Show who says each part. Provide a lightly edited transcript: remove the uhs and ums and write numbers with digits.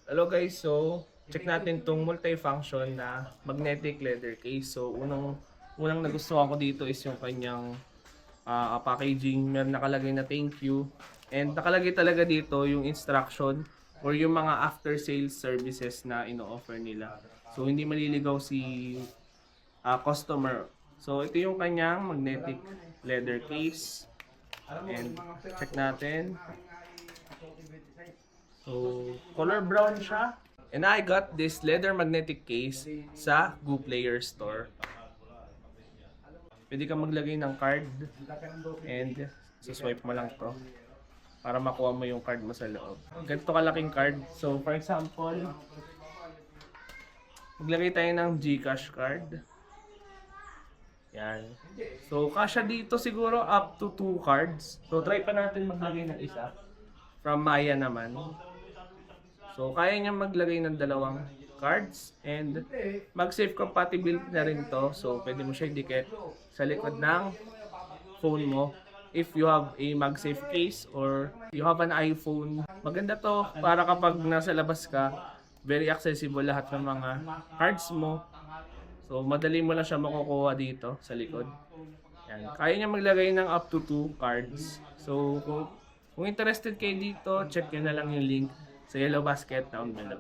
Speaker 1: Hello guys, so check natin tong multifunction na magnetic leather case. So unang nagustuhan ko dito is yung kanyang packaging. Meron nakalagay na thank you. And nakalagay talaga dito yung instruction or yung mga after sales services na ino-offer nila. So hindi maliligaw si customer. So ito yung kanyang magnetic leather case. And check natin. So, color brown siya. And I got this leather magnetic case sa Go Player Store. Pwede kang maglagay ng card and swipe mo lang to para makuha mo yung card mo sa loob. Ganito kalaking card. So, for example, maglagay tayo ng GCash card. Yan. So, kasya dito siguro up to 2 cards. So, try pa natin maglagay ng isa. From Maya naman. So, kaya niya maglagay ng 2 cards and mag-safe compatibility na rin to. So, pwede mo siya idikit sa likod ng phone mo. If you have a MagSafe case or you have an iPhone, maganda to para kapag nasa labas ka, very accessible lahat ng mga cards mo. So, madali mo lang siya makukuha dito sa likod. Yan. Kaya niya maglagay ng up to 2 cards. So, kung interested kayo dito, check nyo na lang yung link sa Yellow Basket down below.